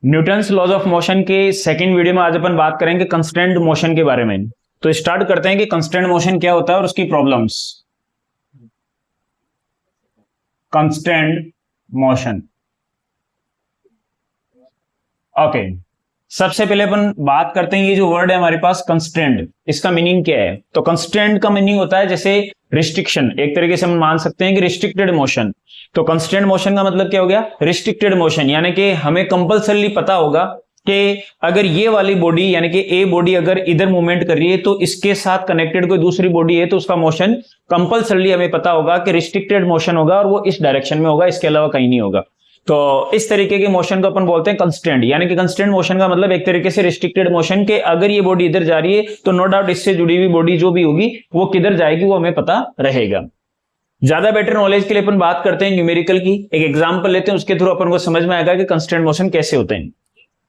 Newton's laws of motion के second video में आज अपन बात करेंगे कंस्टेंट मोशन के बारे में। तो स्टार्ट करते हैं कि कंस्टेंट मोशन क्या होता है और उसकी प्रॉब्लम्स। Constant motion, okay. सबसे पहले अपन बात करते हैं, ये जो वर्ड है हमारे पास कंस्ट्रेंट, इसका मीनिंग क्या है? तो कंस्ट्रेंट का मीनिंग होता है जैसे रिस्ट्रिक्शन, एक तरीके से हम मान सकते हैं कि रिस्ट्रिक्टेड मोशन। तो कंस्ट्रेंट मोशन का मतलब क्या हो गया? रिस्ट्रिक्टेड मोशन, यानी कि हमें कंपल्सरली पता होगा कि अगर ये वाली बॉडी यानी कि ए बॉडी अगर इधर मूवमेंट कर रही है तो इसके साथ कनेक्टेड कोई दूसरी बॉडी है तो उसका मोशन कंपल्सरली हमें पता होगा कि रिस्ट्रिक्टेड मोशन होगा और वो इस डायरेक्शन में होगा, इसके अलावा कहीं नहीं होगा। तो इस तरीके के मोशन को अपन बोलते हैं कंस्टेंट, यानी कि कंस्टेंट मोशन का मतलब एक तरीके से रिस्ट्रिक्टेड मोशन के अगर ये बॉडी इधर जा रही है तो नो डाउट इससे जुड़ी हुई बॉडी जो भी होगी वो किधर जाएगी वो हमें पता रहेगा। ज्यादा बेटर नॉलेज के लिए अपन बात करते हैं न्यूमेरिकल की, एक एग्जांपल लेते हैं, उसके थ्रू अपन को समझ में आएगा कि कंस्टेंट मोशन कैसे होते हैं।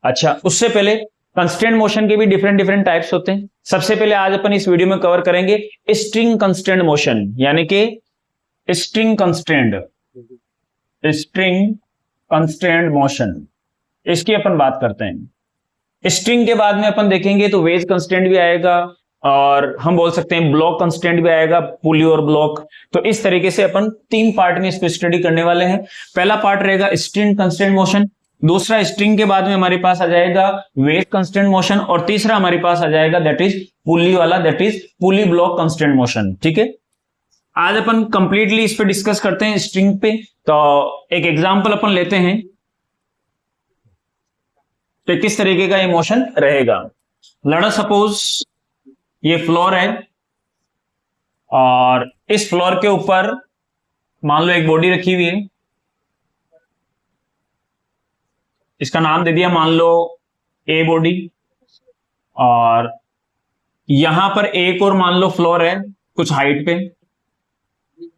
अच्छा, उससे पहले कंस्टेंट मोशन के भी डिफरेंट डिफरेंट टाइप्स होते हैं। सबसे पहले आज अपन इस वीडियो में कवर करेंगे स्ट्रिंग कंस्टेंट मोशन, यानी कि स्ट्रिंग कंस्टेंट मोशन, इसकी अपन बात करते हैं। स्ट्रिंग के बाद में अपन देखेंगे तो वेज कंस्टेंट भी आएगा और हम बोल सकते हैं ब्लॉक कंस्टेंट भी आएगा, पुली और ब्लॉक। तो इस तरीके से अपन तीन पार्ट में इसको स्टडी करने वाले हैं। पहला पार्ट रहेगा स्ट्रिंग कंस्टेंट मोशन, दूसरा स्ट्रिंग के बाद में हमारे पास आ जाएगा वेज कंस्टेंट मोशन और तीसरा हमारे पास आ जाएगा दैट इज पुली वाला, that is pulley block constant motion. ठीक है, आज अपन कंप्लीटली इस पे डिस्कस करते हैं स्ट्रिंग पे। तो एक एग्जांपल अपन लेते हैं तो किस तरीके का ये मोशन रहेगा। लेट अस सपोज ये फ्लोर है और इस फ्लोर के ऊपर मान लो एक बॉडी रखी हुई है, इसका नाम दे दिया मान लो ए बॉडी, और यहां पर एक और मान लो फ्लोर है कुछ हाइट पे,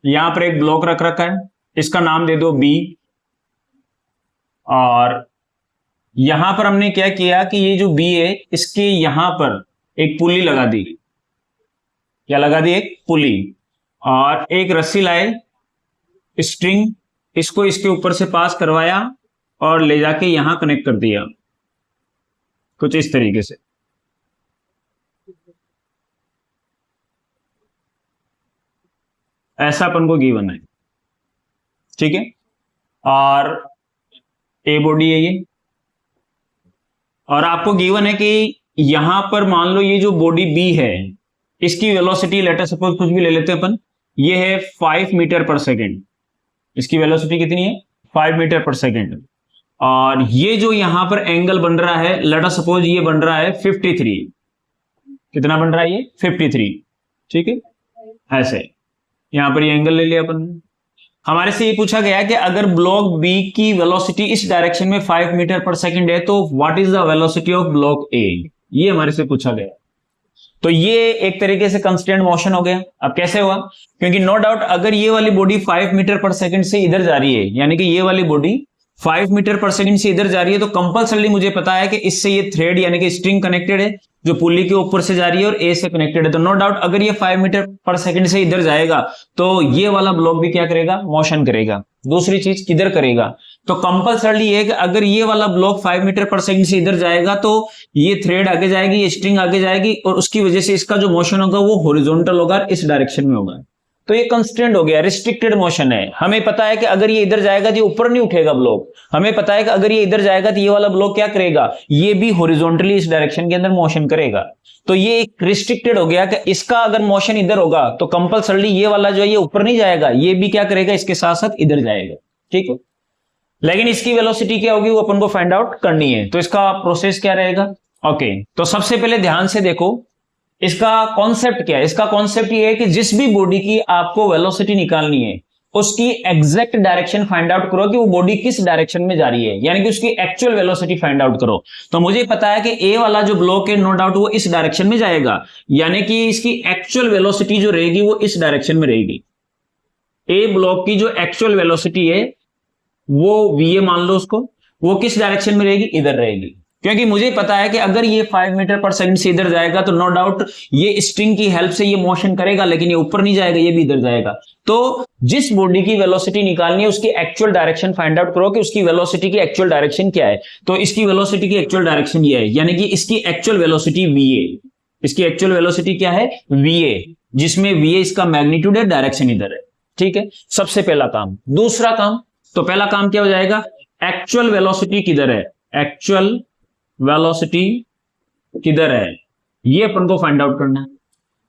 यहां पर एक ब्लॉक रख रखा है, इसका नाम दे दो बी। और यहां पर हमने क्या किया कि ये जो बी है इसके यहां पर एक पुली लगा दी, क्या लगा दी? एक पुली, और एक रस्सी लाए स्ट्रिंग, इसको इसके ऊपर से पास करवाया और ले जाके यहां कनेक्ट कर दिया, कुछ इस तरीके से। ऐसा अपन को गिवन है, ठीक है। और ए बॉडी है ये, और आपको गिवन है कि यहां पर मान लो ये जो बॉडी बी है इसकी वेलोसिटी लेट अस सपोज कुछ भी ले लेते हैं अपन, ये है 5 मीटर पर सेकेंड, इसकी वेलोसिटी कितनी है? 5 मीटर पर सेकेंड। और ये जो यहां पर एंगल बन रहा है लेट अस सपोज ये बन रहा है 53, कितना बन रहा है ये? 53, ठीक है। ऐसे यहां पर ये एंगल ले लिया अपन ने। हमारे से ये पूछा गया कि अगर ब्लॉक बी की वेलोसिटी इस डायरेक्शन में 5 मीटर पर सेकंड है तो what is the velocity of block ए, ये हमारे से पूछा गया। तो ये एक तरीके से कंस्टेंट मोशन हो गया। अब कैसे हुआ? क्योंकि नो डाउट अगर ये वाली बॉडी 5 मीटर पर सेकंड से इधर जा रही है, यानी कि ये वाली बॉडी 5 मीटर पर सेकंड से इधर जा रही है, तो कंपल्सरली मुझे पता है कि इससे ये थ्रेड यानी कि स्ट्रिंग कनेक्टेड है जो पुली के ऊपर से जा रही है और ए से कनेक्टेड है। तो नो डाउट अगर ये 5 मीटर पर सेकंड से इधर जाएगा तो ये वाला ब्लॉक भी क्या करेगा? मोशन करेगा। दूसरी चीज किधर करेगा? तो कंपल्सरली है कि अगर ये वाला ब्लॉक 5 मीटर पर सेकंड से इधर जाएगा तो ये थ्रेड आगे जाएगी, ये स्ट्रिंग आगे जाएगी और उसकी वजह से इसका जो मोशन होगा वो हॉरिजॉन्टल होगा, इस डायरेक्शन में होगा। तो ये कंस्टेंट हो गया, रिस्ट्रिक्टेड मोशन है। हमें पता है कि अगर ये इधर जाएगा तो ये ऊपर नहीं उठेगा ब्लॉक, हमें पता है कि अगर ये इधर जाएगा तो ये वाला ब्लॉक क्या करेगा? ये भी हॉरिजॉन्टली इस डायरेक्शन के अंदर मोशन करेगा। तो ये एक रिस्ट्रिक्टेड हो गया कि इसका अगर मोशन इधर होगा तो कंपल्सरली ये वाला जो है ये ऊपर नहीं जाएगा, ये भी क्या करेगा? इसके साथ साथ इधर जाएगा, ठीक है। लेकिन इसकी वेलोसिटी क्या होगी वो अपन को फाइंड आउट करनी है। तो इसका प्रोसेस क्या रहेगा? ओके, तो सबसे पहले ध्यान से देखो इसका कॉन्सेप्ट क्या है। इसका कॉन्सेप्ट ये है कि जिस भी बॉडी की आपको वेलोसिटी निकालनी है उसकी एग्जैक्ट डायरेक्शन फाइंड आउट करो कि वो बॉडी किस डायरेक्शन में जा रही है, यानी कि उसकी एक्चुअल वेलोसिटी फाइंड आउट करो। तो मुझे पता है कि ए वाला जो ब्लॉक है नो डाउट वो इस डायरेक्शन में जाएगा, यानी कि इसकी एक्चुअल वेलोसिटी जो रहेगी वो इस डायरेक्शन में रहेगी। ए ब्लॉक की जो एक्चुअल वेलोसिटी है वो वी मान लो उसको, वो किस डायरेक्शन में रहेगी? इधर रहेगी। क्योंकि मुझे पता है कि अगर ये 5 मीटर पर सेकंड से इधर जाएगा तो नो डाउट ये स्ट्रिंग की हेल्प से ये मोशन करेगा, लेकिन ये ऊपर नहीं जाएगा, ये भी इधर जाएगा। तो जिस बॉडी की वेलोसिटी निकालनी है उसकी एक्चुअल डायरेक्शन फाइंड आउट करो कि उसकी वेलोसिटी की एक्चुअल डायरेक्शन क्या है। तो इसकी वेलोसिटी की एक्चुअल डायरेक्शन ये है, यानी कि इसकी एक्चुअल वेलोसिटी va, इसकी एक्चुअल वेलोसिटी क्या है va, जिसमें va इसका मैग्नीट्यूड है, डायरेक्शन इधर है। ठीक है, सबसे पहला काम। दूसरा काम, तो पहला काम क्या हो जाएगा, एक्चुअल वेलोसिटी किधर है, एक्चुअल वेलोसिटी किधर है, ये अपन को फाइंड आउट करना है।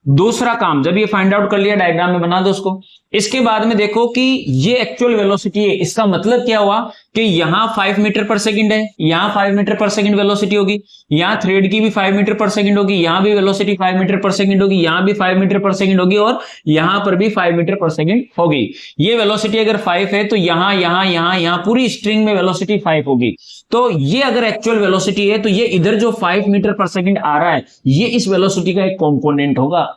दूसरा काम, जब ये फाइंड आउट कर लिया डायग्राम में बना दो उसको। इसके बाद में देखो कि ये एक्चुअल वेलोसिटी है, इसका मतलब क्या हुआ कि यहां 5 मीटर पर सेकंड है, यहां 5 मीटर पर सेकंड वेलोसिटी होगी, यहां थ्रेड की भी 5 मीटर पर सेकंड होगी, यहां भी वेलोसिटी 5 मीटर पर सेकंड होगी, यहां भी 5 मीटर पर सेकंड होगी और यहां पर भी 5 मीटर पर सेकंड होगी। ये वेलोसिटी अगर 5 है तो यहां यहां यहां यहां पूरी स्ट्रिंग में वेलोसिटी 5 होगी। तो ये अगर एक्चुअल वेलोसिटी है तो ये इधर जो 5 मीटर पर सेकंड आ रहा है ये इस वेलोसिटी का एक कॉम्पोनेंट होगा।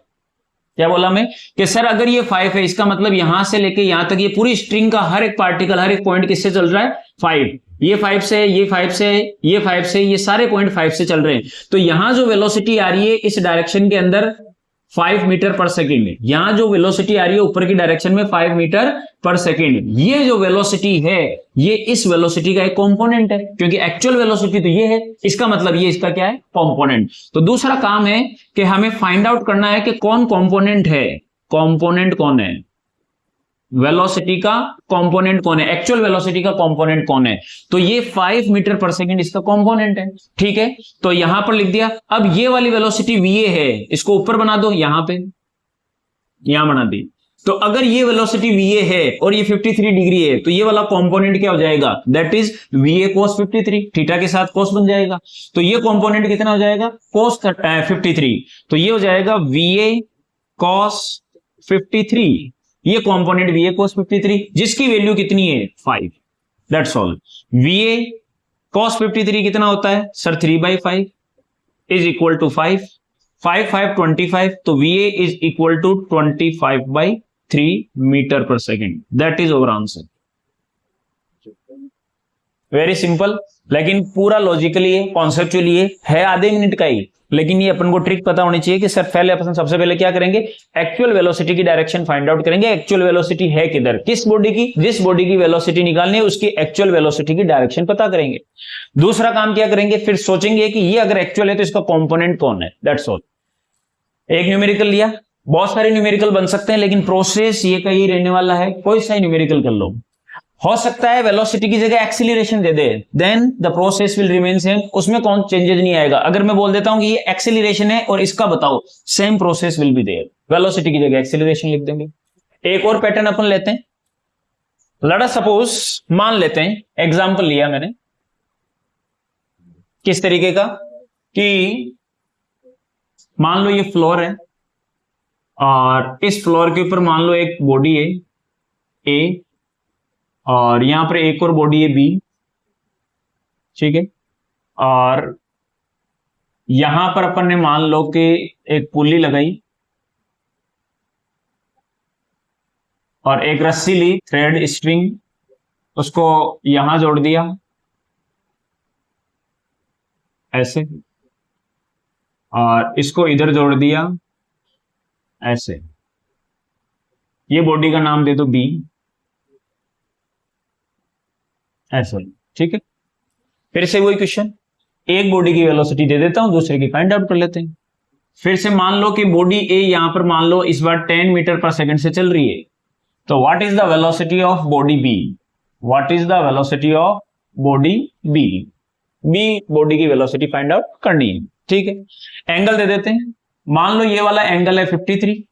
क्या बोला मैं कि सर अगर ये 5 है, इसका मतलब यहां से लेके यहां तक ये पूरी स्ट्रिंग का हर एक पार्टिकल, हर एक पॉइंट किससे चल रहा है, 5। ये 5 से, ये 5 से, ये 5 से, ये सारे पॉइंट 5 से चल रहे हैं। तो यहां जो वेलोसिटी आ रही है इस डायरेक्शन के अंदर 5 मीटर पर सेकेंड में, यहां जो वेलोसिटी आ रही है ऊपर की डायरेक्शन में 5 मीटर पर सेकेंड, ये जो वेलोसिटी है ये इस वेलोसिटी का एक कंपोनेंट है, क्योंकि एक्चुअल वेलोसिटी तो ये है, इसका मतलब ये इसका क्या है, कंपोनेंट। तो दूसरा काम है कि हमें फाइंड आउट करना है कि कौन कंपोनेंट है, कंपोनेंट कौन है, वेलोसिटी का कंपोनेंट कौन है, एक्चुअल वेलोसिटी का कंपोनेंट कौन है। तो ये 5 मीटर पर सेकंड इसका कंपोनेंट है। ठीक है, तो यहां पर लिख दिया। अब ये वाली वेलोसिटी va है, इसको ऊपर बना दो, यहां पे यहां बना दी। तो अगर ये वेलोसिटी va है और ये 53 डिग्री है तो ये वाला कंपोनेंट क्या हो जाएगा, that is va cos 53, theta के साथ cos बन जाएगा। तो ये कंपोनेंट कितना हो जाएगा, cos 53। तो ये हो जाएगा va cos 53, ये कंपोनेंट va cos 53 जिसकी वैल्यू कितनी है 5, दैट्स ऑल। va cos 53 कितना होता है सर, 3/5 इज इक्वल टू 5, 5 5 25, तो va is equal to 25/3 meter per second, that is over answer. Very simple, लेकिन पूरा लॉजिकली है, कॉन्सेप्चुअली है आधे मिनट का ही, लेकिन ये अपन को ट्रिक पता होनी चाहिए कि सर पहले अपन सबसे पहले क्या करेंगे, एक्चुअल वेलोसिटी की डायरेक्शन फाइंड आउट करेंगे। एक्चुअल वेलोसिटी है किधर, किस बॉडी की, जिस बॉडी की वेलोसिटी निकालनी है उसकी एक्चुअल वेलोसिटी की डायरेक्शन पता करेंगे। दूसरा काम क्या करेंगे, फिर सोचेंगे कि ये अगर एक्चुअल है तो इसका कंपोनेंट कौन है, दैट्स ऑल। एक न्यूमेरिकल लिया, बहुत सारे न्यूमेरिकल बन सकते हैं लेकिन प्रोसेस ये का ही रहने वाला है, कोई सा न्यूमेरिकल कर लो। हो सकता है वेलोसिटी की जगह एक्सीलरेशन दे दे, then the process will remain same, उसमें कौन चेंजेस नहीं आएगा। अगर मैं बोल देता हूं कि ये एक्सीलरेशन है और इसका बताओ, same process will be there, velocity की जगह एक्सीलरेशन लिख देंगे। एक और पैटर्न अपन लेते हैं, लेट अस सपोज, मान लेते हैं, एग्जांपल लिया मैंने किस तरीके का कि मान लो ये फ्लोर है और इस फ्लोर के ऊपर मान लो एक बॉडी है ए और यहां पर एक और बॉडी है बी, ठीक है, और यहां पर अपन ने मान लो कि एक पुली लगाई और एक रस्सी ली, थ्रेड स्ट्रिंग, उसको यहां जोड़ दिया ऐसे और इसको इधर जोड़ दिया ऐसे, ये बॉडी का नाम दे दो बी, ऐसा, ठीक है। फिर से वही क्वेश्चन, एक बॉडी की वेलोसिटी दे देता हूं, दूसरे की फाइंड आउट कर लेते हैं। फिर से मान लो कि बॉडी ए यहां पर मान लो इस बार 10 मीटर पर सेकंड से चल रही है, तो what is the velocity of body B, what is the velocity of body B, B body की वेलोसिटी फाइंड आउट करनी है, ठीक है। एंगल दे देते हैं, मान लो ये वाला एंगल है 53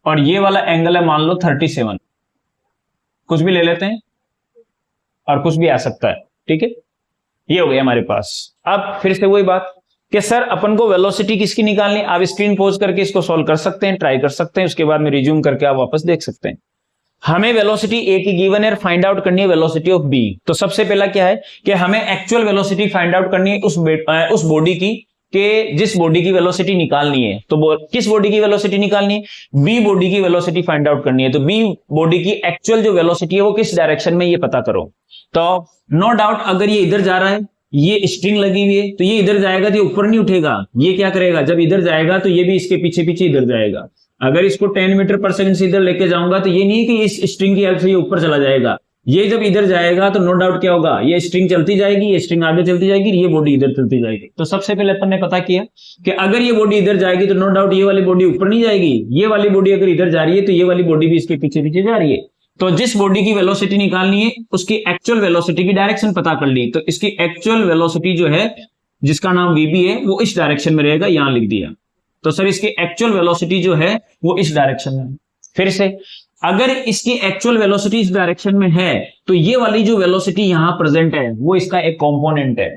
और ये वाला एंगल है मान लो 37, कुछ भी ले लेते हैं और कुछ भी आ सकता है, ठीक है। ये हो गया हमारे पास। अब फिर से वही बात कि सर अपन को वेलोसिटी किसकी निकालनी, आप स्क्रीन पोज करके इसको सॉल्व कर सकते हैं, ट्राई कर सकते हैं, उसके बाद में रिज्यूम करके आप वापस देख सकते हैं। हमें वेलोसिटी ए की गिवन है, फाइंड आउट करनी है वेलोसिटी ऑफ बी। तो सबसे पहला क्या है कि हमें एक्चुअल वेलोसिटी फाइंड आउट करनी है उस बॉडी की, कि जिस बॉडी की वेलोसिटी निकालनी है। तो किस बॉडी की वेलोसिटी निकालनी है, बी बॉडी की वेलोसिटी फाइंड आउट करनी है। तो बी बॉडी की एक्चुअल जो वेलोसिटी है वो किस डायरेक्शन में, ये पता करो। तो नो डाउट अगर ये इधर जा रहा है, ये स्ट्रिंग लगी हुई है, तो ये इधर जाएगा तो ये ऊपर नहीं उठेगा, ये क्या करेगा, जब इधर जाएगा तो ये भी इसके पीछे पीछे इधर जाएगा। अगर इसको 10 मीटर पर सेकंड से इधर लेके जाऊंगा तो ये नहीं है कि इस स्ट्रिंग की हेल्प से ये ऊपर चला जाएगा, ये जब इधर जाएगा तो नो डाउट क्या होगा, ये स्ट्रिंग चलती जाएगी, ये स्ट्रिंग आगे चलती जाएगी, ये बॉडी इधर चलती जाएगी। तो सबसे पहले अपन ने पता किया कि अगर ये बॉडी इधर जाएगी तो नो डाउट ये वाली बॉडी ऊपर नहीं जाएगी, ये वाली बॉडी अगर इधर जा रही है तो ये वाली बॉडी भी इसके पीछे पीछे जा रही है। तो जिस बॉडी की वेलोसिटी निकालनी है उसकी एक्चुअल वेलोसिटी की डायरेक्शन पता कर ली, तो इसकी एक्चुअल वेलोसिटी जो है जिसका नाम वीबी है वो इस डायरेक्शन में रहेगा, यहां लिख दिया। तो सर इसकी एक्चुअल वेलोसिटी जो है वो इस डायरेक्शन में। फिर से अगर इसकी एक्चुअल वेलोसिटी इस डायरेक्शन में है तो ये वाली जो वेलोसिटी यहां प्रेजेंट है वो इसका एक कंपोनेंट है।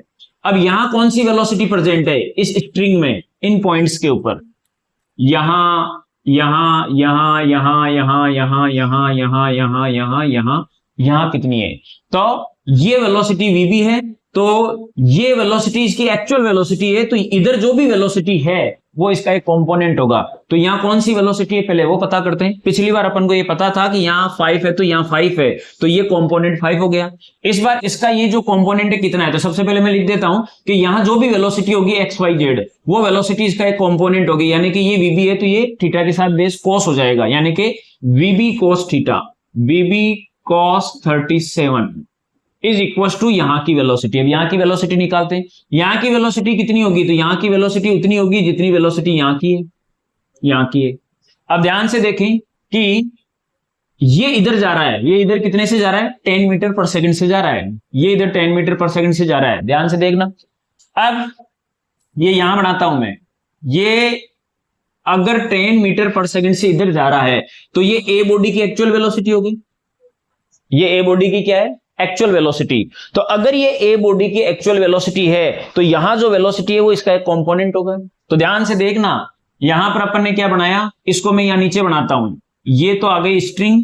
अब यहां कौन सी वेलोसिटी प्रेजेंट है इस स्ट्रिंग में, इन पॉइंट्स के ऊपर, यहां यहां यहां यहां यहां यहां यहां यहां यहां यहां यहां यहां कितनी है, तो ये वेलोसिटी वीबी है, तो ये वेलोसिटी इसकी एक्चुअल वेलोसिटी है, तो इधर जो भी वेलोसिटी है वो इसका एक कंपोनेंट होगा। तो यहां कौन सी वेलोसिटी है पहले वो पता करते हैं। पिछली बार अपन को ये पता था कि यहां 5 है तो यहां 5 है, तो ये कंपोनेंट 5 हो गया। इस बार इसका ये जो कंपोनेंट है कितना है, तो सबसे पहले मैं लिख देता हूं कि यहां जो भी वेलोसिटी होगी एक्स वाई जेड वो वेलोसिटी इसका एक कंपोनेंट होगी, यानी कि ये वीबी है तो ये थीटा के साथ बेस कॉस हो जाएगा, यानी कि VB cos theta, VB cos 37 is equal to यहां की वेलोसिटी। अब यहां की वेलोसिटी निकालते हैं, यहां की वेलोसिटी कितनी होगी, तो यहां की वेलोसिटी उतनी होगी जितनी वेलोसिटी यहां की है, यहां की है। अब ध्यान से देखें कि ये इधर जा रहा है, ये इधर कितने से जा रहा है, 10 मीटर पर सेकंड से जा रहा है, ये इधर 10 मीटर पर सेकंड से जा रहा है, ध्यान से देखना। अब ये यहां बनाता हूं मैं, ये अगर 10 मीटर पर सेकंड से इधर जा रहा है तो ये ए बॉडी की एक्चुअल वेलोसिटी होगी, ये ए बॉडी की क्या है, एक्चुअल वेलोसिटी। तो अगर ये ए बॉडी की एक्चुअल वेलोसिटी है तो यहां जो वेलोसिटी है वो इसका एक कंपोनेंट होगा। तो ध्यान से देखना, यहां पर अपन ने क्या बनाया, इसको मैं यहां नीचे बनाता हूं, ये तो आ गई स्ट्रिंग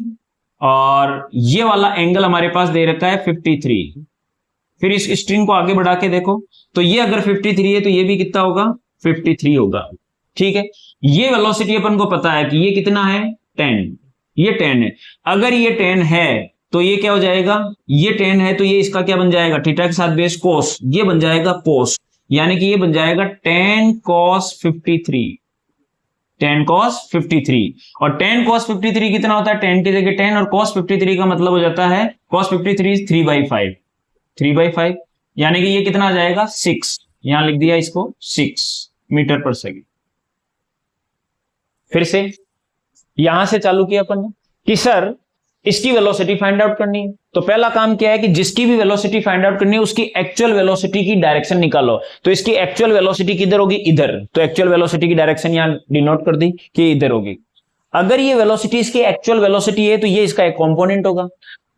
और ये वाला एंगल हमारे पास दे रखा है 53। फिर इस स्ट्रिंग को आगे बढ़ा के देखो तो ये अगर 53 है तो ये भी कितना होगा, 53 होगा, ठीक है। ये वेलोसिटी अपन को पता है कि ये कितना है, 10, ये 10 है। अगर ये 10 है तो ये क्या हो जाएगा, ये 10 है तो ये इसका क्या बन जाएगा, थीटा के साथ बेस कोस, ये बन जाएगा कोस, यानी कि ये बन जाएगा 10 cos 53, 10 cos 53। और 10 cos 53 कितना होता है, 10 की जगह 10 और cos 53 का मतलब हो जाता है, cos 53 3/5, 3/5, यानी कि ये कितना आ जाएगा, 6, यहां लिख दिया इसको 6 मीटर पर सेकंड। फिर से यहां से चालू किया अपन ने कि सर इसकी वेलोसिटी फाइंड आउट करनी है। तो पहला काम क्या है कि जिसकी भी वेलोसिटी फाइंड आउट करनी है उसकी एक्चुअल वेलोसिटी की डायरेक्शन निकालो। तो इसकी एक्चुअल वेलोसिटी किधर होगी, इधर, तो एक्चुअल वेलोसिटी की डायरेक्शन यहां डिनोट कर दी कि इधर होगी। अगर ये वेलोसिटी इसकी एक्चुअल वेलोसिटी है तो ये इसका एक कंपोनेंट होगा,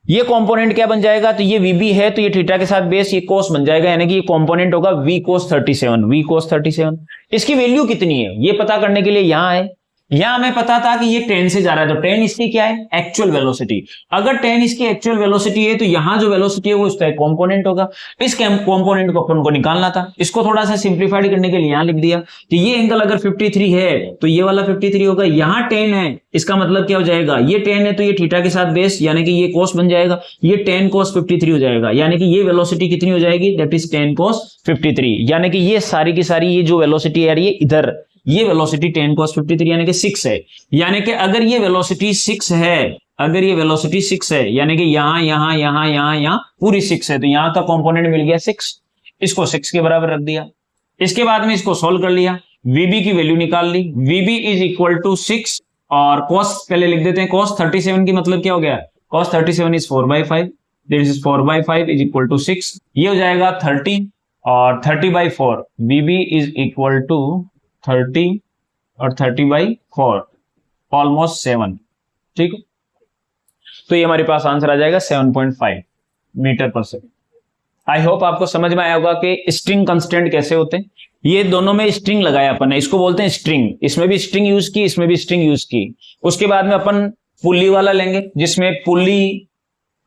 ये कंपोनेंट क्या बन जाएगा, तो ये वीबी है तो ये थीटा के साथ बेस ये कोस बन जाएगा, यानी कि ये कंपोनेंट होगा वी कोस 37, वी कोस 37। इसकी वैल्यू कितनी है ये पता करने के लिए यहां है, यहां हमें पता था कि ये 10 से जा रहा है, तो 10 इसकी क्या है, एक्चुअल वेलोसिटी। अगर 10 इसकी एक्चुअल वेलोसिटी है तो यहां जो वेलोसिटी है वो इसका एक कंपोनेंट होगा। इस कंपोनेंट को अपन को निकालना था, इसको थोड़ा सा सिंप्लीफाइड करने के लिए यहां लिख दिया कि ये एंगल अगर 53 है तो ये वाला 53 होगा, यहां 10 है, इसका मतलब क्या हो जाएगा, ये 10 है तो ये थीटा के साथ बेस, यानी कि ये कोस बन जाएगा, ये 10 cos 53 हो जाएगा, यानी कि ये वेलोसिटी कितनी हो जाएगी, दैट इज 10 cos 53, यानी कि ये सारी की सारी ये जो वेलोसिटी आ रही है इधर, ये वेलोसिटी 10 cos 53 यानी कि 6 है। यानी कि अगर ये वेलोसिटी 6 है, अगर ये वेलोसिटी 6 है, यानी कि यहां यहां यहां यहां यहां पूरी 6 है, तो यहां का कंपोनेंट मिल गया 6, इसको 6 के बराबर रख दिया। इसके बाद में इसको सोल्व कर लिया, वीबी की वैल्यू निकाल ली, वीबी इज इक्वल टू 6 और cos पहले लिख देते हैं, cos 37 की मतलब क्या हो गया, cos 37 is 4/5, this is 4/5 is equal to 6, ये हो जाएगा 30 और 30/4, वीबी इज इक्वल टू 30 और 30/4 ऑलमोस्ट 7, ठीक है। तो ये हमारे पास आंसर आ जाएगा 7.5 मीटर पर सेकंड। आई होप आपको समझ में आया होगा कि स्ट्रिंग कांस्टेंट कैसे होते हैं। ये दोनों में स्ट्रिंग लगाया अपन ने, इसको बोलते हैं स्ट्रिंग, इसमें भी स्ट्रिंग यूज की, इसमें भी स्ट्रिंग यूज की। उसके बाद में अपन पुल्ली वाला लेंगे जिसमें पुल्ली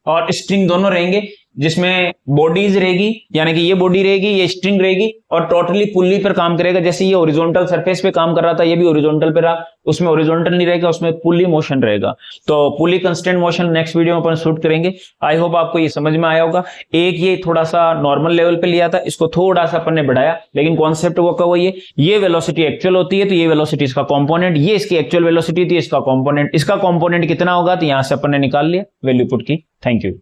और स्ट्रिंग दोनों रहेंगे। जिसमें बॉडीज रहेगी, यानी कि ये बॉडी रहेगी, ये स्ट्रिंग रहेगी और टोटली पुल्ली पर काम करेगा। जैसे ये ओरिजेंटल सरफेस पे काम कर रहा था, ये भी ओरिजेंटल पे रहा, उसमें ओरिजेंटल नहीं रहेगा, उसमें पुल्ली मोशन रहेगा। तो pulley constant motion next video में अपन शूट करेंगे। आई होप आपको ये समझ में आया होगा। एक ये थोड़ा सा नॉर्मल लेवल पे लिया था, इसको थोड़ा सा अपन ने बढ़ाया, लेकिन कॉन्सेप्ट वो कहो ये वेलोसिटी एक्चुअल होती है, तो ये वेलोसिटी इसका कंपोनेंट, ये इसकी एक्चुअल वेलोसिटी थी, इसका कंपोनेंट कितना होगा, तो यहां से अपन ने निकाल लिया, वैल्यू पुट की। Thank you.